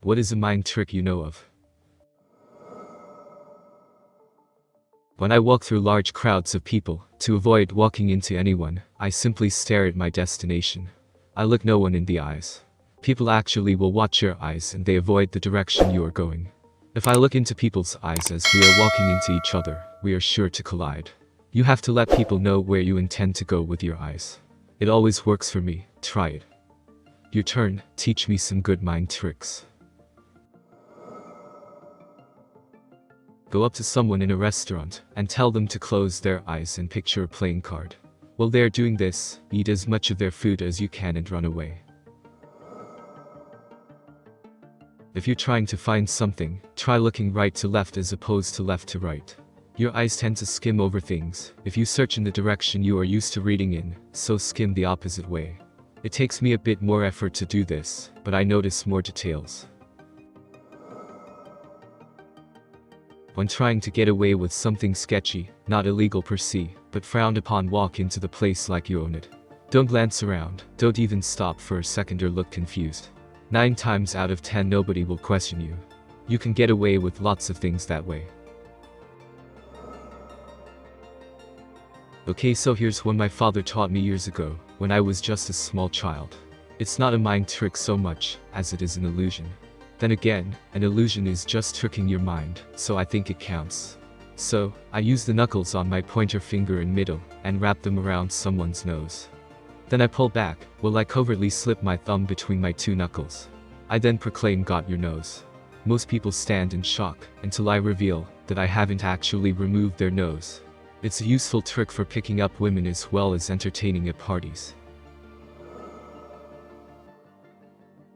What is a mind trick you know of? When I walk through large crowds of people, to avoid walking into anyone, I simply stare at my destination. I look no one in the eyes. People actually will watch your eyes and they avoid the direction you are going. If I look into people's eyes as we are walking into each other, we are sure to collide. You have to let people know where you intend to go with your eyes. It always works for me, try it. Your turn, teach me some good mind tricks. Go up to someone in a restaurant and tell them to close their eyes and picture a playing card. While they are doing this, eat as much of their food as you can and run away. If you're trying to find something, try looking right to left as opposed to left to right. Your eyes tend to skim over things if you search in the direction you are used to reading in, so skim the opposite way. It takes me a bit more effort to do this, but I notice more details. When trying to get away with something sketchy, not illegal per se, but frowned upon, walk into the place like you own it. Don't glance around, don't even stop for a second or look confused. 9 times out of 10 nobody will question you. You can get away with lots of things that way. Okay, so here's one my father taught me years ago, when I was just a small child. It's not a mind trick so much, as it is an illusion. Then again, an illusion is just tricking your mind, so I think it counts. So, I use the knuckles on my pointer finger and middle, and wrap them around someone's nose. Then I pull back, while I covertly slip my thumb between my 2 knuckles. I then proclaim, "Got your nose." Most people stand in shock, until I reveal that I haven't actually removed their nose. It's a useful trick for picking up women as well as entertaining at parties.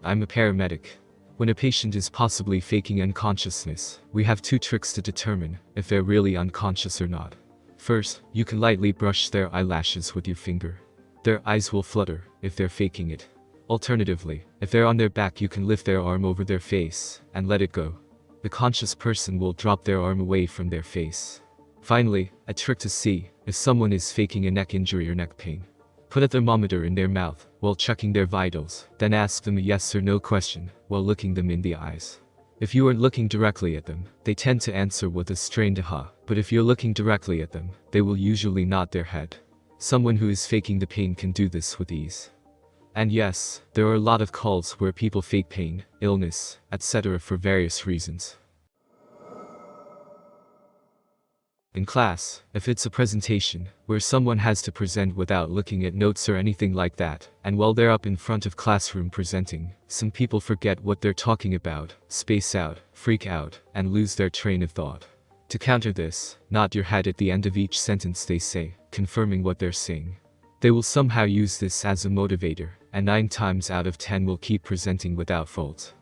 I'm a paramedic. When a patient is possibly faking unconsciousness, we have 2 tricks to determine if they're really unconscious or not. First, you can lightly brush their eyelashes with your finger. Their eyes will flutter if they're faking it. Alternatively, if they're on their back, you can lift their arm over their face and let it go. The conscious person will drop their arm away from their face. Finally, a trick to see if someone is faking a neck injury or neck pain. Put a thermometer in their mouth while checking their vitals, then ask them a yes or no question while looking them in the eyes. If you aren't looking directly at them, they tend to answer with a strained aha, but if you're looking directly at them, they will usually nod their head. Someone who is faking the pain can do this with ease. And yes, there are a lot of calls where people fake pain, illness, etc. for various reasons. In class, if it's a presentation, where someone has to present without looking at notes or anything like that, and while they're up in front of classroom presenting, some people forget what they're talking about, space out, freak out, and lose their train of thought. To counter this, nod your head at the end of each sentence they say, confirming what they're saying. They will somehow use this as a motivator, and 9 times out of 10 will keep presenting without fault.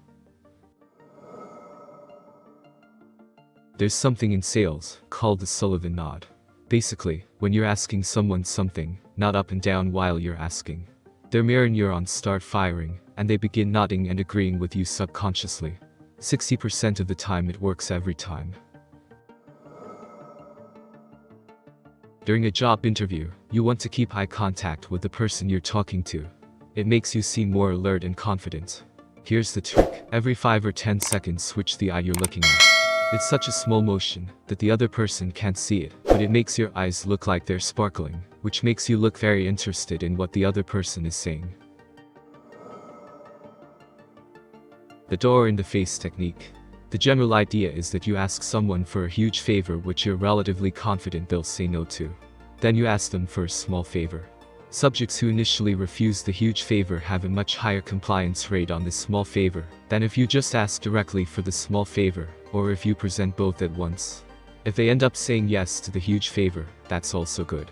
There's something in sales called the Sullivan nod. Basically, when you're asking someone something, nod up and down while you're asking. Their mirror neurons start firing, and they begin nodding and agreeing with you subconsciously. 60% of the time it works every time. During a job interview, you want to keep eye contact with the person you're talking to. It makes you seem more alert and confident. Here's the trick: every 5 or 10 seconds switch the eye you're looking at. It's such a small motion that the other person can't see it, but it makes your eyes look like they're sparkling, which makes you look very interested in what the other person is saying. The door in the face technique. The general idea is that you ask someone for a huge favor which you're relatively confident they'll say no to. Then you ask them for a small favor. Subjects who initially refuse the huge favor have a much higher compliance rate on this small favor than if you just ask directly for the small favor, or if you present both at once. If they end up saying yes to the huge favor, that's also good.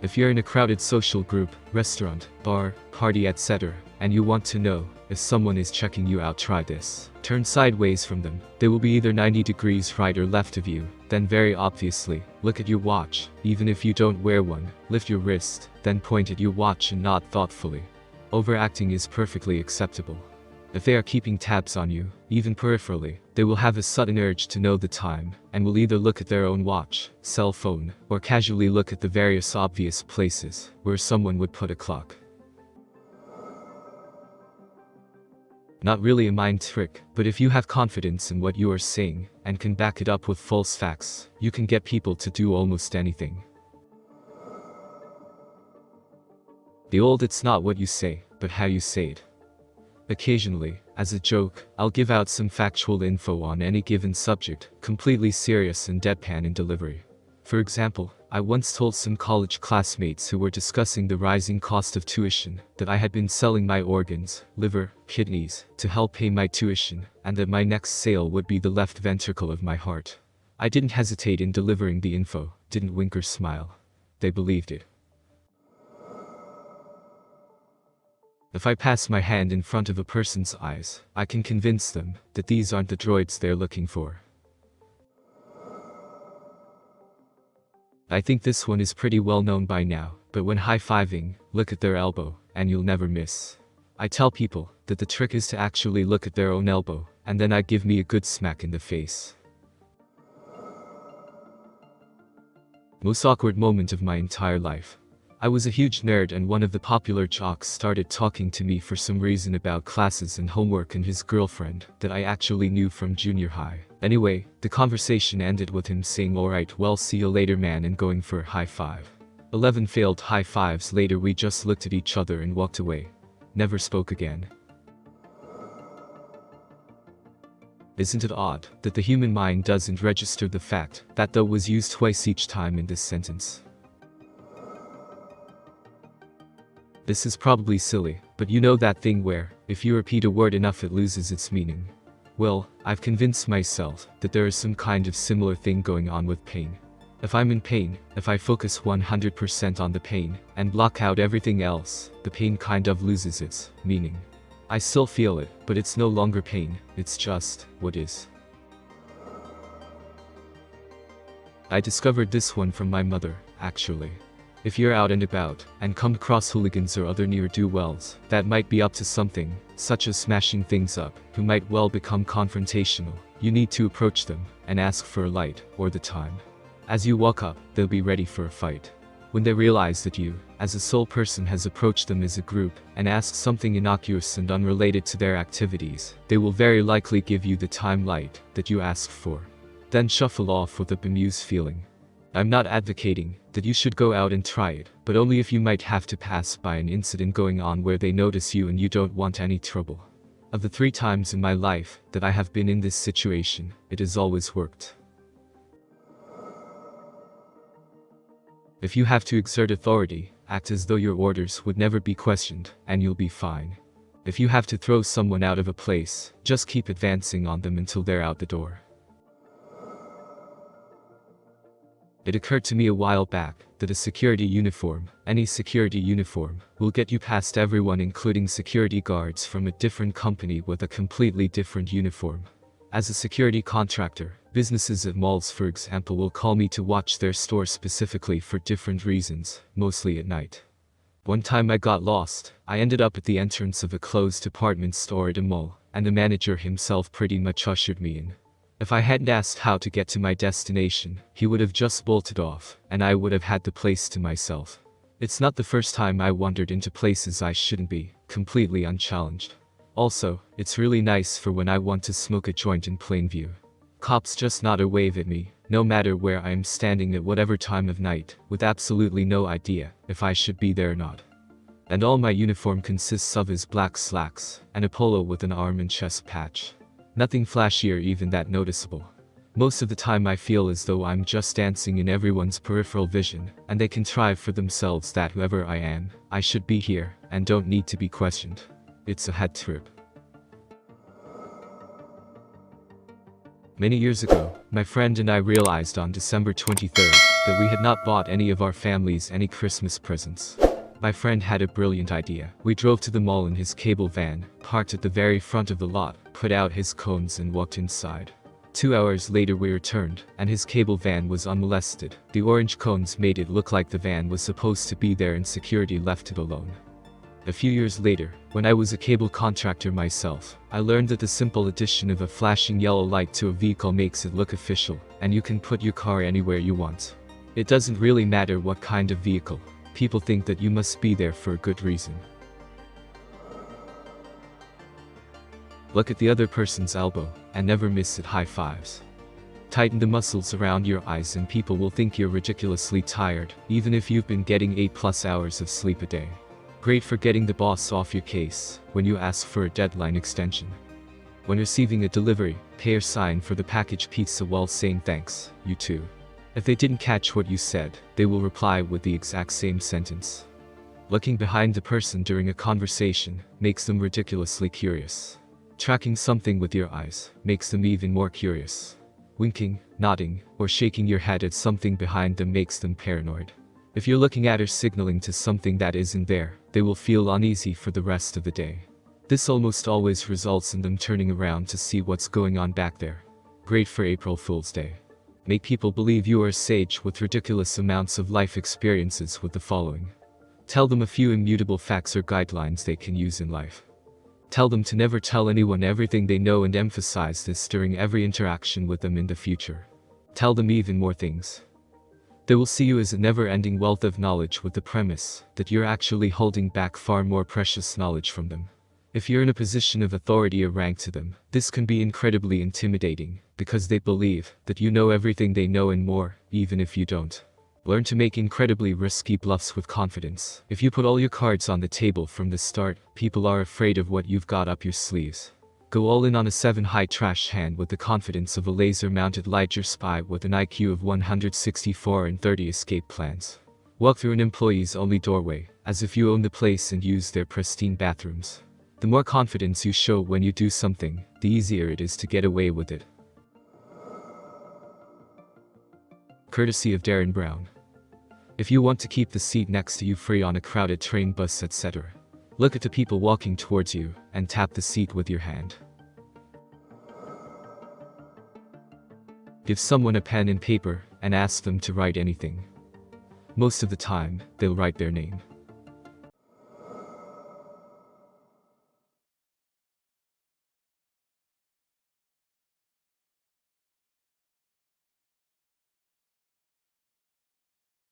If you're in a crowded social group, restaurant, bar, party, etc., and you want to know if someone is checking you out, try this. Turn sideways from them. They will be either 90 degrees right or left of you. Then very obviously, look at your watch. Even if you don't wear one, lift your wrist, then point at your watch and nod thoughtfully. Overacting is perfectly acceptable. If they are keeping tabs on you, even peripherally, they will have a sudden urge to know the time, and will either look at their own watch, cell phone, or casually look at the various obvious places where someone would put a clock. Not really a mind trick, but if you have confidence in what you are saying and can back it up with false facts, you can get people to do almost anything. The old "it's not what you say, but how you say it." Occasionally, as a joke, I'll give out some factual info on any given subject, completely serious and deadpan in delivery. For example, I once told some college classmates who were discussing the rising cost of tuition that I had been selling my organs, liver, kidneys, to help pay my tuition, and that my next sale would be the left ventricle of my heart. I didn't hesitate in delivering the info, didn't wink or smile. They believed it. If I pass my hand in front of a person's eyes, I can convince them that these aren't the droids they're looking for. I think this one is pretty well known by now, but when high-fiving, look at their elbow, and you'll never miss. I tell people that the trick is to actually look at their own elbow, and then I give me a good smack in the face. Most awkward moment of my entire life. I was a huge nerd and one of the popular jocks started talking to me for some reason about classes and homework and his girlfriend that I actually knew from junior high. Anyway, the conversation ended with him saying "Alright, well, see you later man," and going for a high five. 11 failed high fives later we just looked at each other and walked away. Never spoke again. Isn't it odd that the human mind doesn't register the fact that "though" was used twice each time in this sentence? This is probably silly, but you know that thing where, if you repeat a word enough it loses its meaning? Well, I've convinced myself that there is some kind of similar thing going on with pain. If I'm in pain, if I focus 100% on the pain, and block out everything else, the pain kind of loses its meaning. I still feel it, but it's no longer pain, it's just what is. I discovered this one from my mother, actually. If you're out and about, and come across hooligans or other ne'er-do-wells that might be up to something, such as smashing things up, who might well become confrontational, you need to approach them, and ask for a light, or the time. As you walk up, they'll be ready for a fight. When they realize that you, as a sole person, has approached them as a group, and asked something innocuous and unrelated to their activities, they will very likely give you the time light that you asked for. Then shuffle off with a bemused feeling. I'm not advocating that you should go out and try it, but only if you might have to pass by an incident going on where they notice you and you don't want any trouble. Of the 3 times in my life that I have been in this situation, it has always worked. If you have to exert authority, act as though your orders would never be questioned, and you'll be fine. If you have to throw someone out of a place, just keep advancing on them until they're out the door. It occurred to me a while back that a security uniform, any security uniform, will get you past everyone, including security guards from a different company with a completely different uniform. As a security contractor, businesses at malls, for example, will call me to watch their store specifically for different reasons, mostly at night. One time I got lost. I ended up at the entrance of a closed department store at a mall, and the manager himself pretty much ushered me in. If I hadn't asked how to get to my destination, he would have just bolted off, and I would have had the place to myself. It's not the first time I wandered into places I shouldn't be, completely unchallenged. Also, it's really nice for when I want to smoke a joint in plain view. Cops just nod or wave at me, no matter where I am standing at whatever time of night, with absolutely no idea if I should be there or not. And all my uniform consists of is black slacks, and a polo with an arm and chest patch. Nothing flashy or even that noticeable. Most of the time I feel as though I'm just dancing in everyone's peripheral vision, and they contrive for themselves that whoever I am, I should be here, and don't need to be questioned. It's a hat trip. Many years ago, my friend and I realized on December 23rd that we had not bought any of our families any Christmas presents. My friend had a brilliant idea. We drove to the mall in his cable van, parked at the very front of the lot, put out his cones and walked inside. 2 hours later we returned, and his cable van was unmolested. The orange cones made it look like the van was supposed to be there and security left it alone. A few years later, when I was a cable contractor myself, I learned that the simple addition of a flashing yellow light to a vehicle makes it look official, and you can put your car anywhere you want. It doesn't really matter what kind of vehicle. People think that you must be there for a good reason. Look at the other person's elbow, and never miss it high fives. Tighten the muscles around your eyes and people will think you're ridiculously tired, even if you've been getting 8+ hours of sleep a day. Great for getting the boss off your case when you ask for a deadline extension. When receiving a delivery, pay or sign for the packaged pizza while saying thanks, you too. If they didn't catch what you said, they will reply with the exact same sentence. Looking behind the person during a conversation makes them ridiculously curious. Tracking something with your eyes makes them even more curious. Winking, nodding, or shaking your head at something behind them makes them paranoid. If you're looking at or signaling to something that isn't there, they will feel uneasy for the rest of the day. This almost always results in them turning around to see what's going on back there. Great for April Fool's Day. Make people believe you are a sage with ridiculous amounts of life experiences with the following. Tell them a few immutable facts or guidelines they can use in life. Tell them to never tell anyone everything they know and emphasize this during every interaction with them in the future. Tell them even more things. They will see you as a never-ending wealth of knowledge with the premise that you're actually holding back far more precious knowledge from them. If you're in a position of authority or rank to them, this can be incredibly intimidating, because they believe that you know everything they know and more, even if you don't. Learn to make incredibly risky bluffs with confidence. If you put all your cards on the table from the start, people are afraid of what you've got up your sleeves. Go all in on a 7-high trash hand with the confidence of a laser-mounted Liger spy with an IQ of 164 and 30 escape plans. Walk through an employee's only doorway, as if you own the place and use their pristine bathrooms. The more confidence you show when you do something, the easier it is to get away with it. Courtesy of Darren Brown. If you want to keep the seat next to you free on a crowded train, bus, etc., look at the people walking towards you and tap the seat with your hand. Give someone a pen and paper and ask them to write anything. Most of the time, they'll write their name.